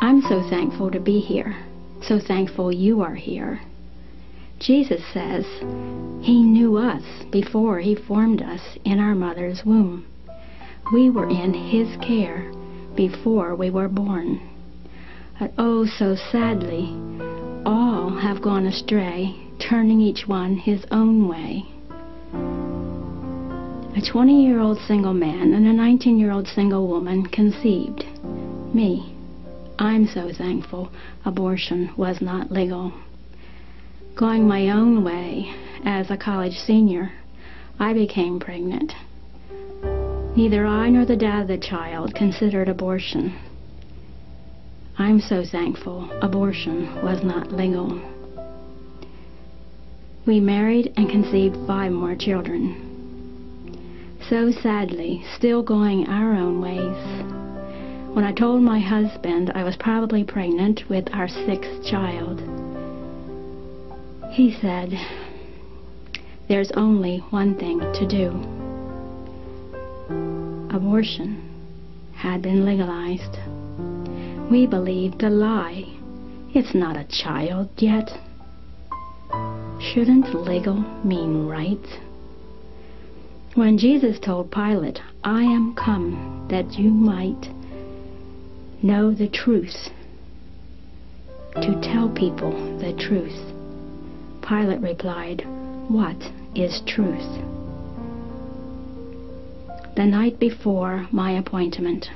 I'm so thankful to be here, so thankful you are here. Jesus says He knew us before He formed us in our mother's womb. We were in His care before we were born. But oh, so sadly, all have gone astray, turning each one his own way. A 20-year-old single man and a 19-year-old single woman conceived. Me. I'm so thankful abortion was not legal. Going my own way as a college senior, I became pregnant. Neither I nor the dad of the child considered abortion. I'm so thankful abortion was not legal. We married and conceived 5 more children. So sadly, still going our own ways. When I told my husband I was probably pregnant with our 6th child, he said, "There's only one thing to do." Abortion had been legalized. We believed a lie. It's not a child yet. Shouldn't legal mean right? When Jesus told Pilate, "I am come that you might know the truth," to tell people the truth, Pilate replied, "What is truth?" The night before my appointment,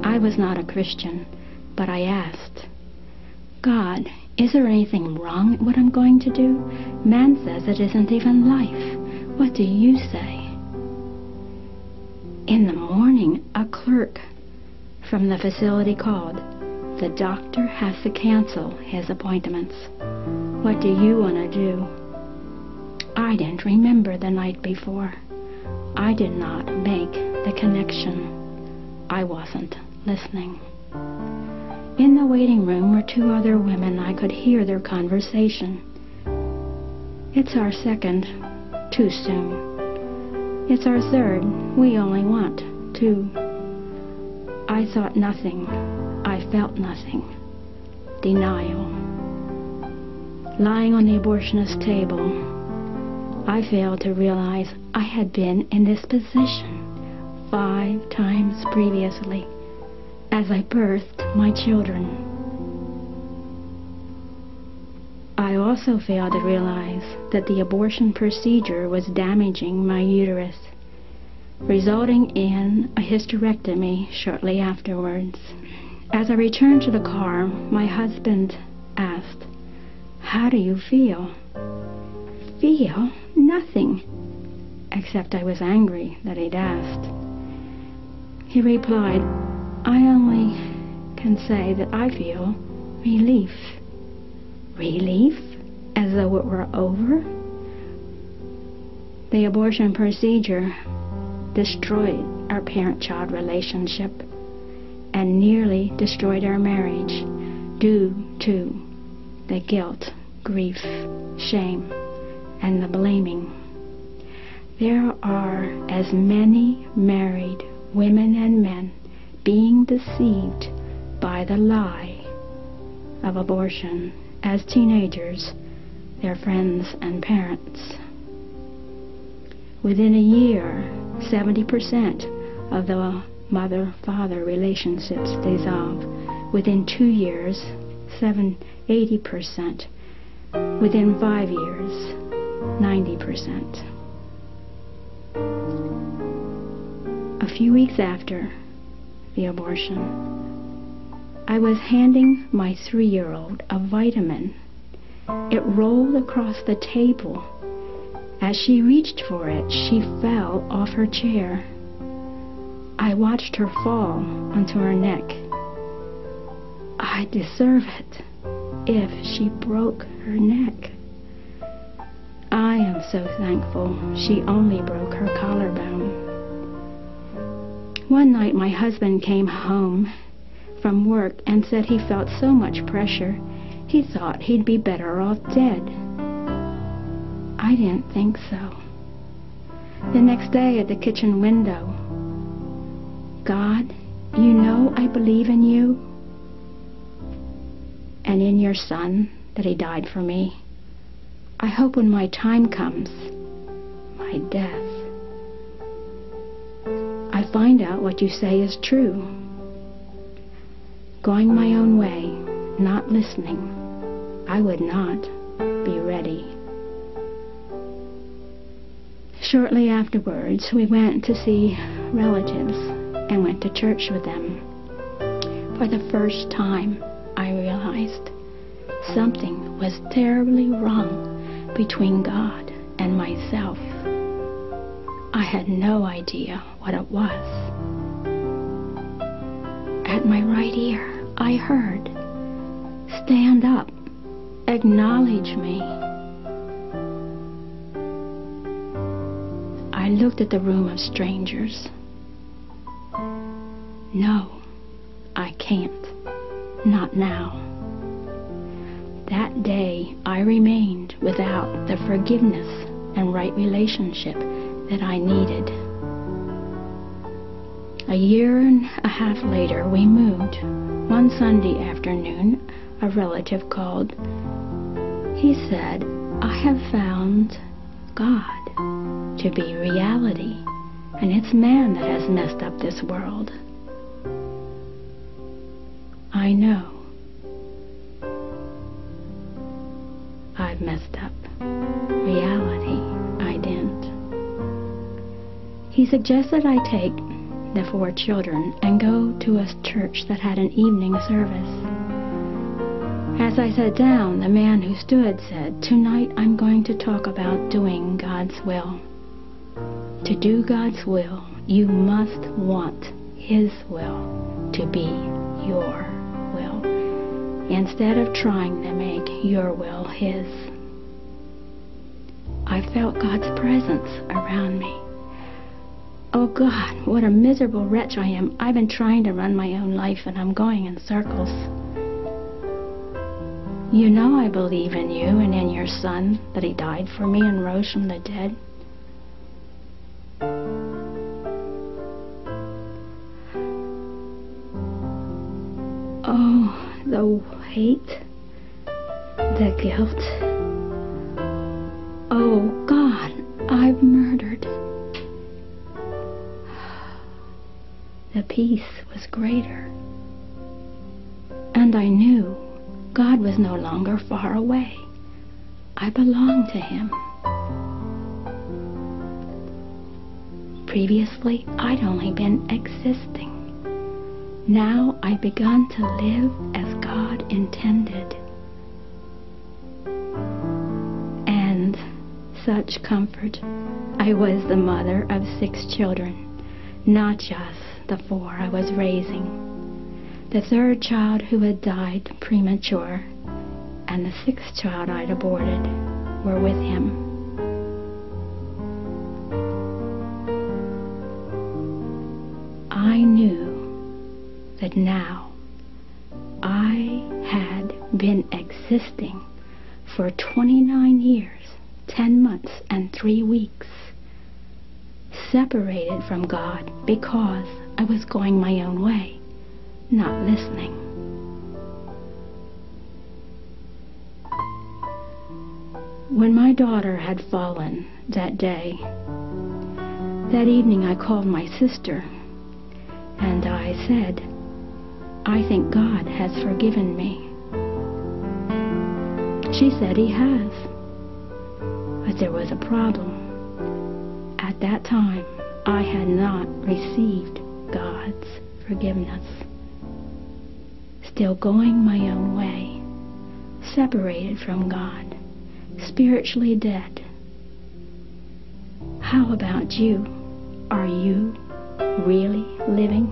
I was not a Christian, but I asked, "God, is there anything wrong with what I'm going to do? Man says it isn't even life. What do you say?" In the morning, a clerk from the facility called. "The doctor has to cancel his appointments. What do you want to do?" I didn't remember the night before. I did not make the connection. I wasn't listening. In the waiting room were 2 other women. I could hear their conversation. "It's our 2nd. Too soon. It's our 3rd. We only want 2. I thought nothing. I felt nothing. Denial. Lying on the abortionist table, I failed to realize I had been in this position 5 times previously as I birthed my children. I also failed to realize that the abortion procedure was damaging my uterus, resulting in a hysterectomy shortly afterwards. As I returned to the car, my husband asked, "How do you feel?" Feel? Nothing. Except I was angry that he'd asked. He replied, "I only can say that I feel relief." Relief? As though it were over? The abortion procedure destroyed our parent-child relationship and nearly destroyed our marriage due to the guilt, grief, shame, and the blaming. There are as many married women and men being deceived by the lie of abortion as teenagers, their friends and parents. Within a year, 70% of the mother-father relationships dissolve. Within 2 years, 80%. Within 5 years, 90%. A few weeks after the abortion, I was handing my 3-year-old a vitamin. It rolled across the table. As she reached for it, she fell off her chair. I watched her fall onto her neck. I deserve it if she broke her neck. I am so thankful she only broke her collarbone. One night my husband came home from work and said he felt so much pressure he thought he'd be better off dead. I didn't think so. The next day at the kitchen window, "God, you know I believe in you." and in your Son that he died for me. I hope when my time comes, my death, I find out what you say is true. Going my own way, not listening, I would not be ready. Shortly afterwards, we went to see relatives and went to church with them. For the first time, I realized something was terribly wrong between God and myself. I had no idea what it was. At my right ear, I heard, "Stand up, acknowledge me." I looked at the room of strangers. No, I can't. Not now. That day, I remained without the forgiveness and right relationship that I needed. A year and a half later, we moved. One Sunday afternoon, a relative called. He said, "I have found God to be reality, and it's man that has messed up this world." I know I've messed up reality. I didn't. He suggested I take the 4 children and go to a church that had an evening service. As I sat down, the man who stood said, "Tonight I'm going to talk about doing God's will. To do God's will, you must want His will to be your will, instead of trying to make your will His." I felt God's presence around me. Oh God, what a miserable wretch I am. I've been trying to run my own life and I'm going in circles. You know I believe in you and in your Son, that he died for me and rose from the dead. Oh, the weight, the guilt. Oh God, I've murdered. The peace was greater. And I knew God was no longer far away. I belonged to Him. Previously, I'd only been existing. Now I'd begun to live as God intended. And such comfort. I was the mother of 6 children, not just the 4 I was raising. The 3rd child who had died premature, and the 6th child I'd aborted, were with him. I knew that now I had been existing for 29 years, 10 months, and 3 weeks, separated from God because I was going my own way, not listening. When my daughter had fallen that day, that evening I called my sister and I said, "I think God has forgiven me." She said He has, but there was a problem. At that time, I had not received God's forgiveness. Still going my own way, separated from God, spiritually dead. How about you? Are you really living?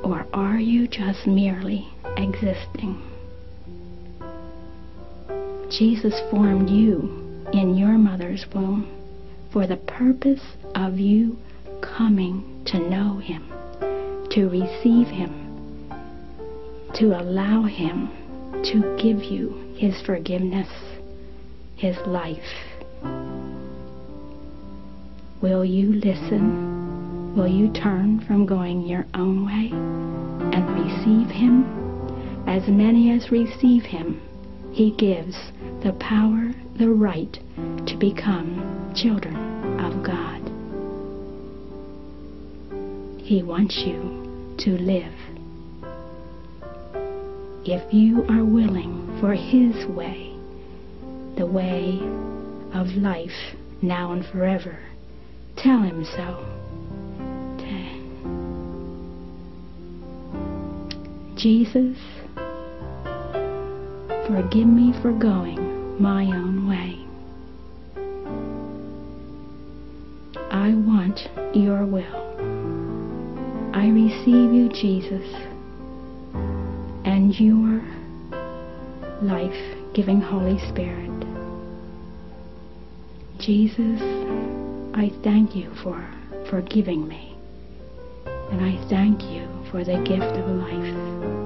Or are you just merely existing? Jesus formed you in your mother's womb for the purpose of you coming to know Him, to receive Him, to allow Him to give you His forgiveness, His life. Will you listen? Will you turn from going your own way and receive Him? as many as receive him, he gives the power, the right to become children of God. He wants you to live. If you are willing for his way, the way of life now and forever, tell him so. Jesus, forgive me for going my own way. I want your will. I receive you, Jesus, and your life-giving Holy Spirit. Jesus, I thank you for forgiving me, and I thank you for the gift of life.